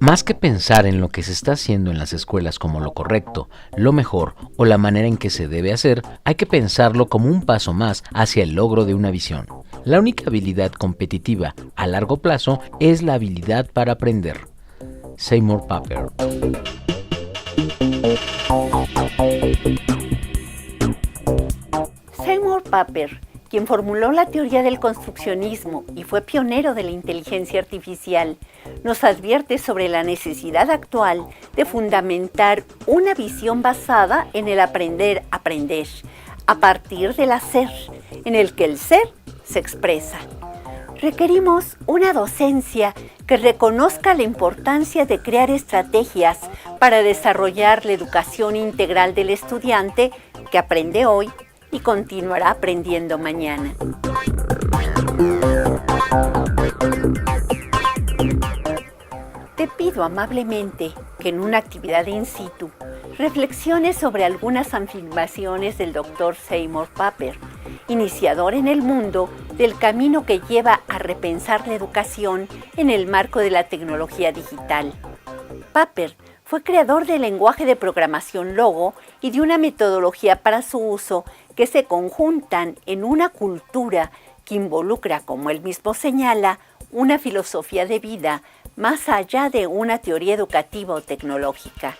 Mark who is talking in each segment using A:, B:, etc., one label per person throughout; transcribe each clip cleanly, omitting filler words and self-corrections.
A: Más que pensar en lo que se está haciendo en las escuelas como lo correcto, lo mejor o la manera en que se debe hacer, hay que pensarlo como un paso más hacia el logro de una visión. La única habilidad competitiva a largo plazo es la habilidad para aprender. Seymour Papert.
B: Seymour Papert, quien formuló la teoría del construccionismo y fue pionero de la inteligencia artificial, nos advierte sobre la necesidad actual de fundamentar una visión basada en el aprender, a partir del hacer, en el que el ser se expresa. Requerimos una docencia que reconozca la importancia de crear estrategias para desarrollar la educación integral del estudiante que aprende hoy y continuará aprendiendo mañana. Te pido amablemente que en una actividad in situ reflexiones sobre algunas afirmaciones del Dr. Seymour Papert, iniciador en el mundo del camino que lleva a repensar la educación en el marco de la tecnología digital. Papert fue creador del lenguaje de programación Logo y de una metodología para su uso que se conjuntan en una cultura que involucra, como él mismo señala, una filosofía de vida más allá de una teoría educativa o tecnológica.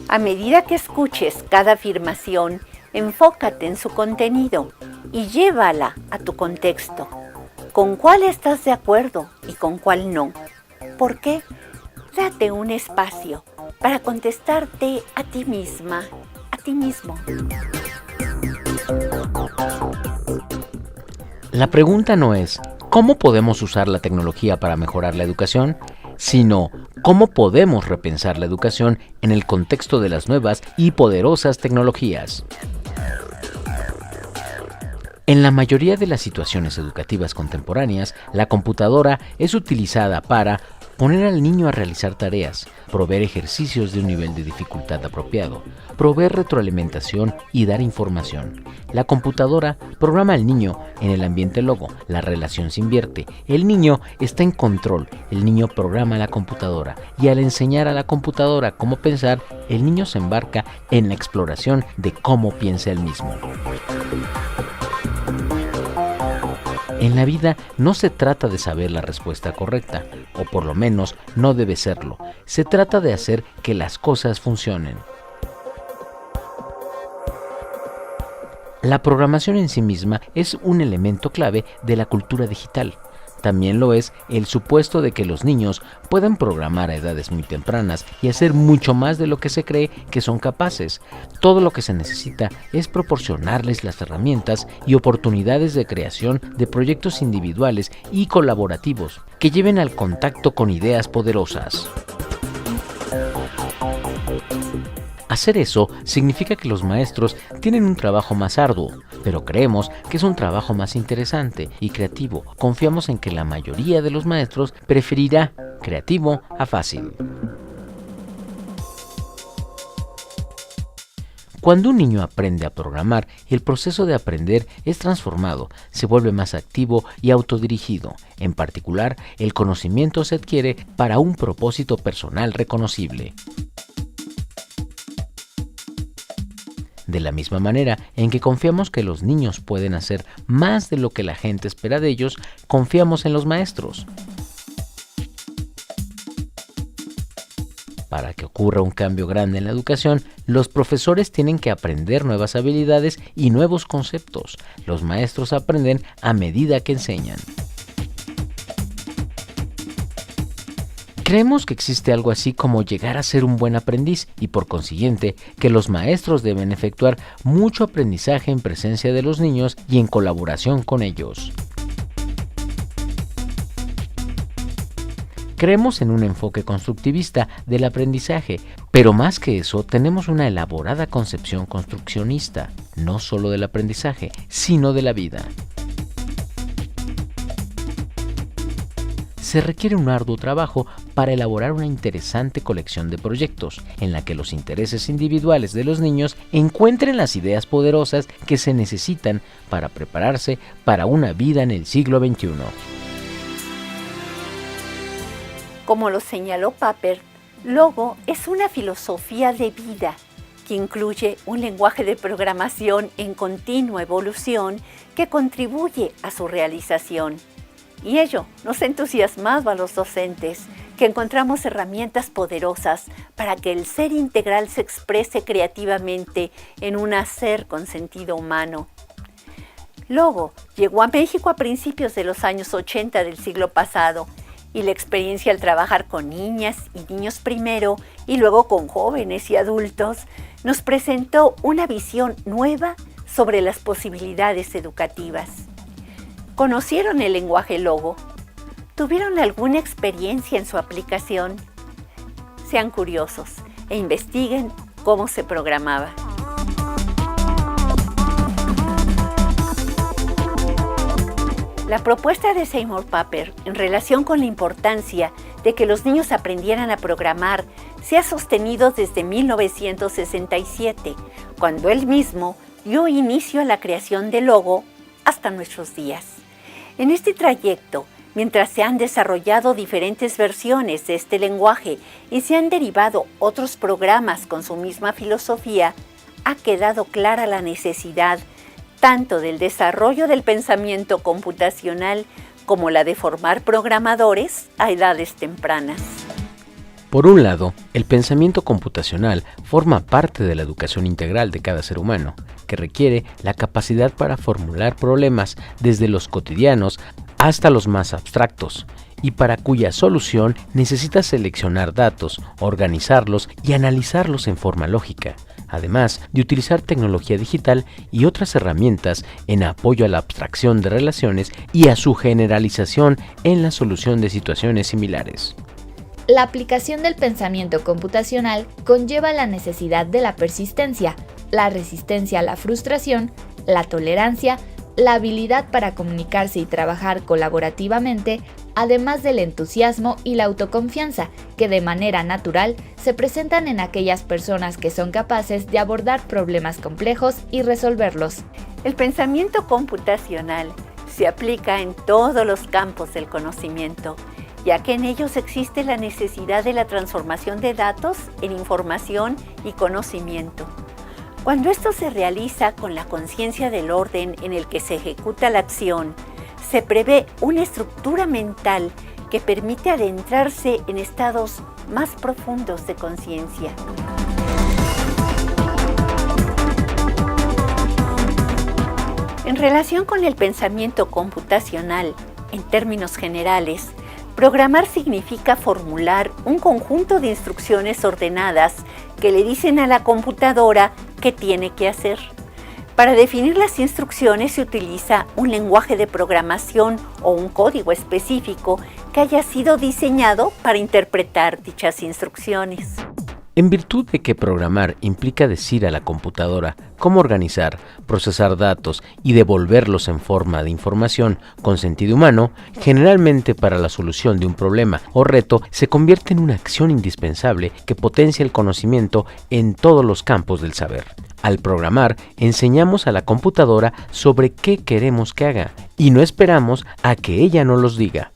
B: A medida que escuches cada afirmación, enfócate en su contenido y llévala a tu contexto. ¿Con cuál estás de acuerdo y con cuál no? ¿Por qué? Date un espacio para contestarte a ti misma, a ti mismo.
A: La pregunta no es ¿cómo podemos usar la tecnología para mejorar la educación?, sino ¿cómo podemos repensar la educación en el contexto de las nuevas y poderosas tecnologías? En la mayoría de las situaciones educativas contemporáneas, la computadora es utilizada para poner al niño a realizar tareas, proveer ejercicios de un nivel de dificultad apropiado, proveer retroalimentación y dar información. La computadora programa al niño en el ambiente Logo, la relación se invierte, el niño está en control, el niño programa a la computadora y al enseñar a la computadora cómo pensar, el niño se embarca en la exploración de cómo piensa él mismo. En la vida no se trata de saber la respuesta correcta, o por lo menos no debe serlo. Se trata de hacer que las cosas funcionen. La programación en sí misma es un elemento clave de la cultura digital. También lo es el supuesto de que los niños pueden programar a edades muy tempranas y hacer mucho más de lo que se cree que son capaces. Todo lo que se necesita es proporcionarles las herramientas y oportunidades de creación de proyectos individuales y colaborativos que lleven al contacto con ideas poderosas. Hacer eso significa que los maestros tienen un trabajo más arduo, pero creemos que es un trabajo más interesante y creativo. Confiamos en que la mayoría de los maestros preferirá creativo a fácil. Cuando un niño aprende a programar, el proceso de aprender es transformado, se vuelve más activo y autodirigido. En particular, el conocimiento se adquiere para un propósito personal reconocible. De la misma manera en que confiamos que los niños pueden hacer más de lo que la gente espera de ellos, confiamos en los maestros. Para que ocurra un cambio grande en la educación, los profesores tienen que aprender nuevas habilidades y nuevos conceptos. Los maestros aprenden a medida que enseñan. Creemos que existe algo así como llegar a ser un buen aprendiz y por consiguiente que los maestros deben efectuar mucho aprendizaje en presencia de los niños y en colaboración con ellos. Creemos en un enfoque constructivista del aprendizaje, pero más que eso tenemos una elaborada concepción construccionista, no solo del aprendizaje, sino de la vida. Se requiere un arduo trabajo para elaborar una interesante colección de proyectos en la que los intereses individuales de los niños encuentren las ideas poderosas que se necesitan para prepararse para una vida en el siglo XXI.
B: Como lo señaló Papert, Logo es una filosofía de vida que incluye un lenguaje de programación en continua evolución que contribuye a su realización. Y ello nos entusiasmaba a los docentes, que encontramos herramientas poderosas para que el ser integral se exprese creativamente en un hacer con sentido humano. Logo llegó a México a principios de los años 80 del siglo pasado, y la experiencia al trabajar con niñas y niños primero y luego con jóvenes y adultos nos presentó una visión nueva sobre las posibilidades educativas. ¿Conocieron el lenguaje Logo? ¿Tuvieron alguna experiencia en su aplicación? Sean curiosos e investiguen cómo se programaba. La propuesta de Seymour Papert en relación con la importancia de que los niños aprendieran a programar se ha sostenido desde 1967, cuando él mismo dio inicio a la creación de Logo hasta nuestros días. En este trayecto, mientras se han desarrollado diferentes versiones de este lenguaje y se han derivado otros programas con su misma filosofía, ha quedado clara la necesidad tanto del desarrollo del pensamiento computacional como la de formar programadores a edades tempranas.
A: Por un lado, el pensamiento computacional forma parte de la educación integral de cada ser humano, que requiere la capacidad para formular problemas desde los cotidianos hasta los más abstractos, y para cuya solución necesita seleccionar datos, organizarlos y analizarlos en forma lógica, además de utilizar tecnología digital y otras herramientas en apoyo a la abstracción de relaciones y a su generalización en la solución de situaciones similares.
C: La aplicación del pensamiento computacional conlleva la necesidad de la persistencia, la resistencia a la frustración, la tolerancia, la habilidad para comunicarse y trabajar colaborativamente, además del entusiasmo y la autoconfianza, que de manera natural se presentan en aquellas personas que son capaces de abordar problemas complejos y resolverlos.
B: El pensamiento computacional se aplica en todos los campos del conocimiento, ya que en ellos existe la necesidad de la transformación de datos en información y conocimiento. Cuando esto se realiza con la conciencia del orden en el que se ejecuta la acción, se prevé una estructura mental que permite adentrarse en estados más profundos de conciencia. En relación con el pensamiento computacional, en términos generales, programar significa formular un conjunto de instrucciones ordenadas que le dicen a la computadora qué tiene que hacer. Para definir las instrucciones se utiliza un lenguaje de programación o un código específico que haya sido diseñado para interpretar dichas instrucciones.
A: En virtud de que programar implica decir a la computadora cómo organizar, procesar datos y devolverlos en forma de información con sentido humano, generalmente para la solución de un problema o reto, se convierte en una acción indispensable que potencia el conocimiento en todos los campos del saber. Al programar, enseñamos a la computadora sobre qué queremos que haga y no esperamos a que ella nos los diga,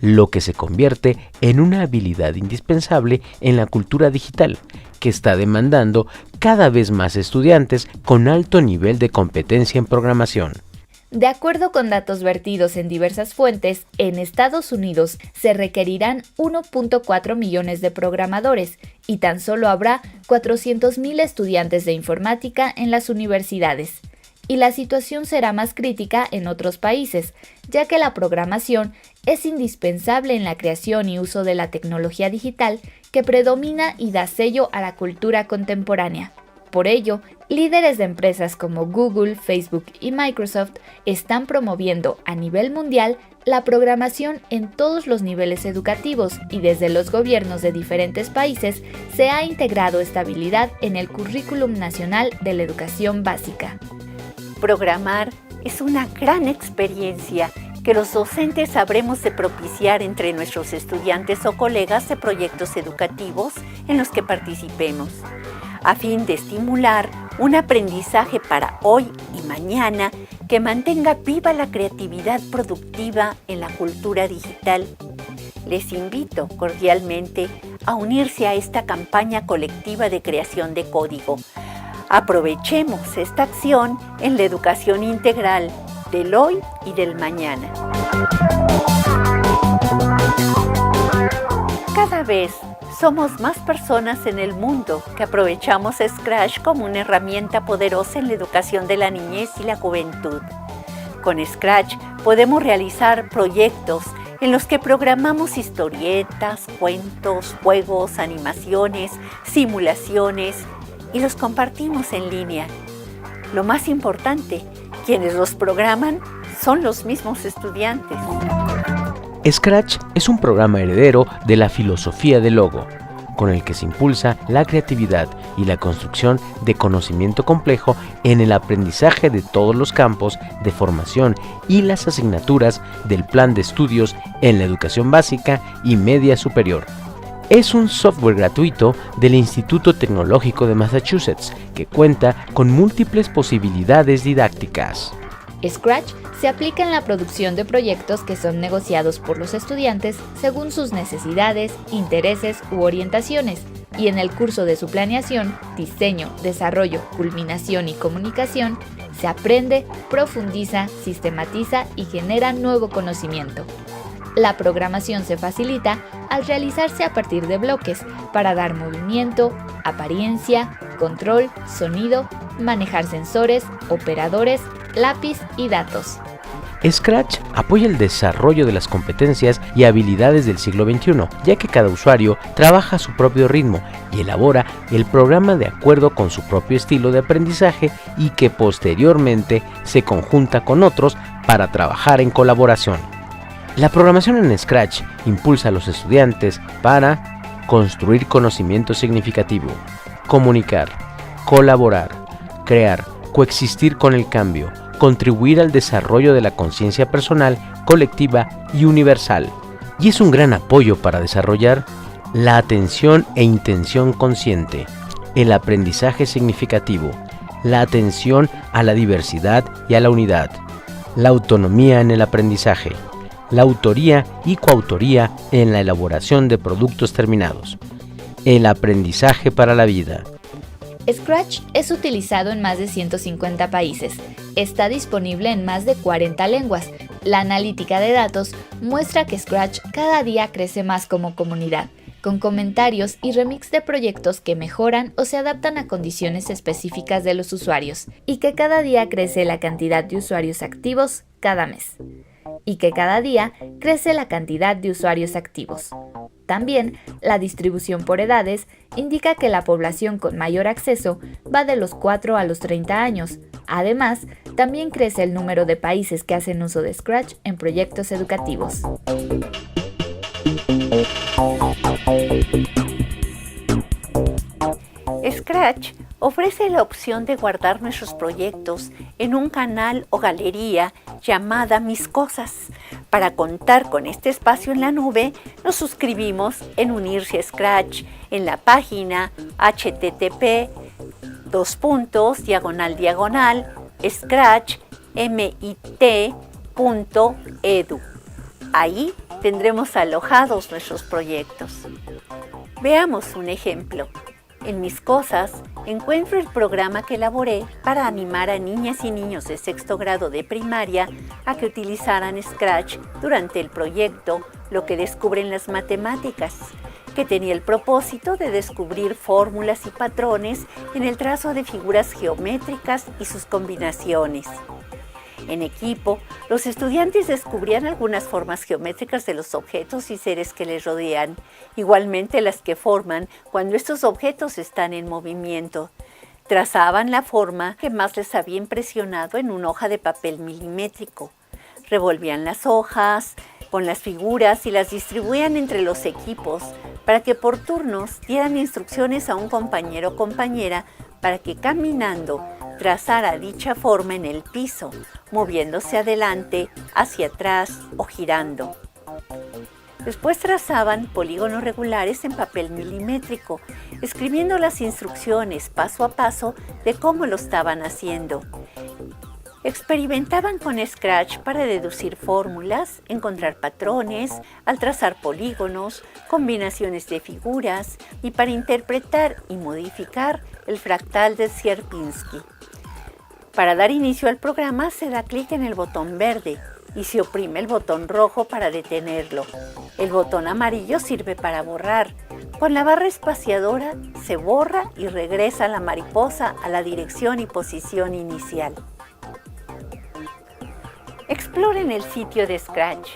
A: lo que se convierte en una habilidad indispensable en la cultura digital, que está demandando cada vez más estudiantes con alto nivel de competencia en programación.
C: De acuerdo con datos vertidos en diversas fuentes, en Estados Unidos se requerirán 1.4 millones de programadores y tan solo habrá 400,000 estudiantes de informática en las universidades. Y la situación será más crítica en otros países, ya que la programación es indispensable en la creación y uso de la tecnología digital que predomina y da sello a la cultura contemporánea. Por ello, líderes de empresas como Google, Facebook y Microsoft están promoviendo a nivel mundial la programación en todos los niveles educativos y desde los gobiernos de diferentes países se ha integrado esta habilidad en el Currículum Nacional de la Educación Básica.
B: Programar es una gran experiencia que los docentes sabremos de propiciar entre nuestros estudiantes o colegas de proyectos educativos en los que participemos, a fin de estimular un aprendizaje para hoy y mañana que mantenga viva la creatividad productiva en la cultura digital. Les invito cordialmente a unirse a esta campaña colectiva de creación de código. Aprovechemos esta acción en la educación integral del hoy y del mañana. Cada vez somos más personas en el mundo que aprovechamos Scratch como una herramienta poderosa en la educación de la niñez y la juventud. Con Scratch podemos realizar proyectos en los que programamos historietas, cuentos, juegos, animaciones, simulaciones y los compartimos en línea. Lo más importante, quienes los programan son los mismos estudiantes.
A: Scratch es un programa heredero de la filosofía del logo, con el que se impulsa la creatividad y la construcción de conocimiento complejo en el aprendizaje de todos los campos de formación y las asignaturas del plan de estudios en la educación básica y media superior. Es un software gratuito del Instituto Tecnológico de Massachusetts que cuenta con múltiples posibilidades didácticas.
C: Scratch se aplica en la producción de proyectos que son negociados por los estudiantes según sus necesidades, intereses u orientaciones, y en el curso de su planeación, diseño, desarrollo, culminación y comunicación, se aprende, profundiza, sistematiza y genera nuevo conocimiento. La programación se facilita al realizarse a partir de bloques para dar movimiento, apariencia, control, sonido, manejar sensores, operadores, lápiz y datos.
A: Scratch apoya el desarrollo de las competencias y habilidades del siglo XXI, ya que cada usuario trabaja a su propio ritmo y elabora el programa de acuerdo con su propio estilo de aprendizaje y que posteriormente se conjunta con otros para trabajar en colaboración. La programación en Scratch impulsa a los estudiantes para construir conocimiento significativo, comunicar, colaborar, crear, coexistir con el cambio, contribuir al desarrollo de la conciencia personal, colectiva y universal. Y es un gran apoyo para desarrollar la atención e intención consciente, el aprendizaje significativo, la atención a la diversidad y a la unidad, la autonomía en el aprendizaje, la autoría y coautoría en la elaboración de productos terminados, el aprendizaje para la vida.
C: Scratch es utilizado en más de 150 países. Está disponible en más de 40 lenguas. La analítica de datos muestra que Scratch cada día crece más como comunidad, con comentarios y remix de proyectos que mejoran o se adaptan a condiciones específicas de los usuarios, y que cada día crece la cantidad de usuarios activos cada mes. Y que cada día crece la cantidad de usuarios activos. También, la distribución por edades indica que la población con mayor acceso va de los 4 a los 30 años. Además, también crece el número de países que hacen uso de Scratch en proyectos educativos.
B: Scratch ofrece la opción de guardar nuestros proyectos en un canal o galería llamada Mis Cosas. Para contar con este espacio en la nube, nos suscribimos en unirse a Scratch en la página http://scratch.mit.edu. Ahí tendremos alojados nuestros proyectos. Veamos un ejemplo. En Mis Cosas encuentro el programa que elaboré para animar a niñas y niños de sexto grado de primaria a que utilizaran Scratch durante el proyecto Lo que descubren las matemáticas, que tenía el propósito de descubrir fórmulas y patrones en el trazo de figuras geométricas y sus combinaciones. En equipo, los estudiantes descubrían algunas formas geométricas de los objetos y seres que les rodean, igualmente las que forman cuando estos objetos están en movimiento. Trazaban la forma que más les había impresionado en una hoja de papel milimétrico. Revolvían las hojas con las figuras y las distribuían entre los equipos para que por turnos dieran instrucciones a un compañero o compañera para que caminando trazara dicha forma en el piso, moviéndose adelante, hacia atrás o girando. Después trazaban polígonos regulares en papel milimétrico, escribiendo las instrucciones paso a paso de cómo lo estaban haciendo. Experimentaban con Scratch para deducir fórmulas, encontrar patrones, al trazar polígonos, combinaciones de figuras y para interpretar y modificar el fractal de Sierpinski. Para dar inicio al programa se da clic en el botón verde y se oprime el botón rojo para detenerlo. El botón amarillo sirve para borrar. Con la barra espaciadora se borra y regresa la mariposa a la dirección y posición inicial. Exploren el sitio de Scratch.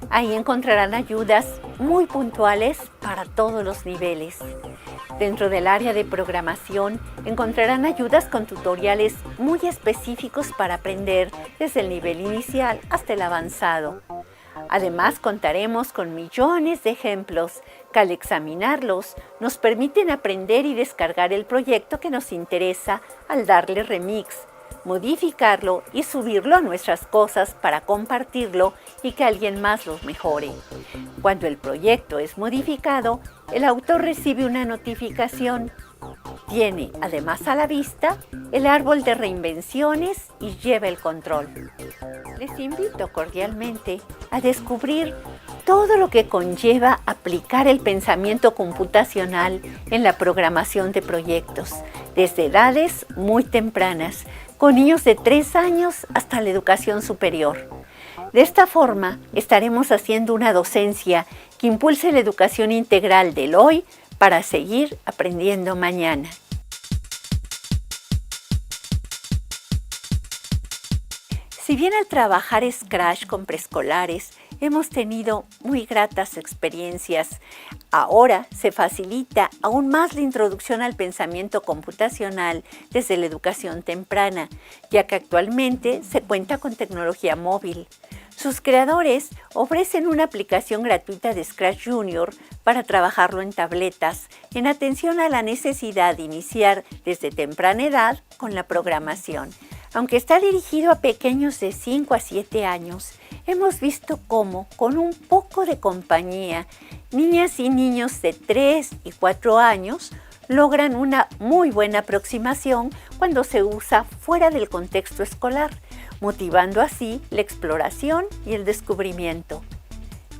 B: Ahí encontrarán ayudas muy puntuales para todos los niveles. Dentro del área de programación encontrarán ayudas con tutoriales muy específicos para aprender desde el nivel inicial hasta el avanzado. Además, contaremos con millones de ejemplos que al examinarlos nos permiten aprender y descargar el proyecto que nos interesa al darle remix, modificarlo y subirlo a nuestras cosas para compartirlo y que alguien más los mejore. Cuando el proyecto es modificado, el autor recibe una notificación. Tiene además a la vista el árbol de reinvenciones y lleva el control. Les invito cordialmente a descubrir todo lo que conlleva aplicar el pensamiento computacional en la programación de proyectos, desde edades muy tempranas, con niños de 3 años hasta la educación superior. De esta forma, estaremos haciendo una docencia que impulse la educación integral del hoy para seguir aprendiendo mañana. Si bien al trabajar Scratch con preescolares hemos tenido muy gratas experiencias, ahora se facilita aún más la introducción al pensamiento computacional desde la educación temprana, ya que actualmente se cuenta con tecnología móvil. Sus creadores ofrecen una aplicación gratuita de Scratch Junior para trabajarlo en tabletas, en atención a la necesidad de iniciar desde temprana edad con la programación. Aunque está dirigido a pequeños de 5 a 7 años, hemos visto cómo, con un poco de compañía, niñas y niños de 3 y 4 años logran una muy buena aproximación cuando se usa fuera del contexto escolar, motivando así la exploración y el descubrimiento.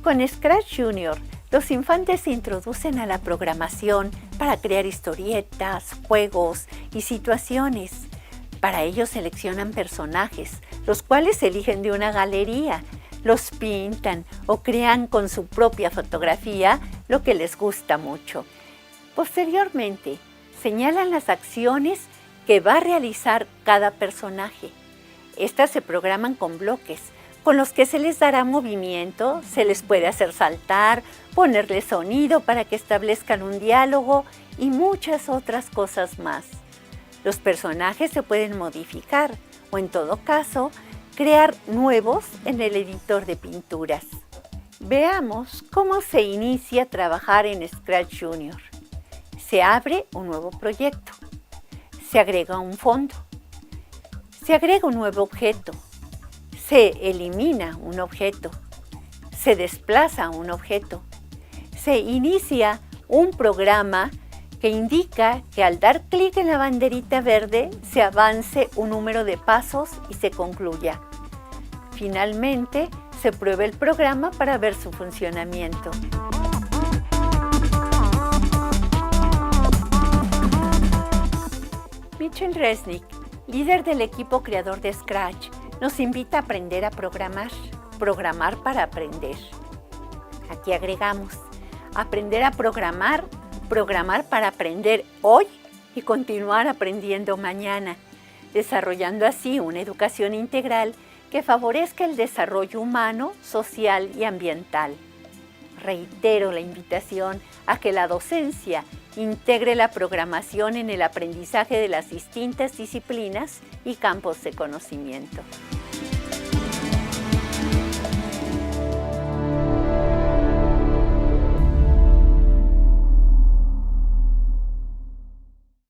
B: Con Scratch Junior, los infantes se introducen a la programación para crear historietas, juegos y situaciones. Para ello seleccionan personajes, los cuales eligen de una galería, los pintan o crean con su propia fotografía lo que les gusta mucho. Posteriormente, señalan las acciones que va a realizar cada personaje. Estas se programan con bloques, con los que se les dará movimiento, se les puede hacer saltar, ponerle sonido para que establezcan un diálogo y muchas otras cosas más. Los personajes se pueden modificar o, en todo caso, crear nuevos en el editor de pinturas. Veamos cómo se inicia a trabajar en Scratch Junior. Se abre un nuevo proyecto. Se agrega un fondo. Se agrega un nuevo objeto. Se elimina un objeto. Se desplaza un objeto. Se inicia un programa que indica que al dar clic en la banderita verde se avance un número de pasos y se concluya. Finalmente, se prueba el programa para ver su funcionamiento. Mitchell Resnick, líder del equipo creador de Scratch, nos invita a aprender a programar para aprender. Aquí agregamos, aprender a programar para aprender hoy y continuar aprendiendo mañana, desarrollando así una educación integral que favorezca el desarrollo humano, social y ambiental. Reitero la invitación a que la docencia integre la programación en el aprendizaje de las distintas disciplinas y campos de conocimiento.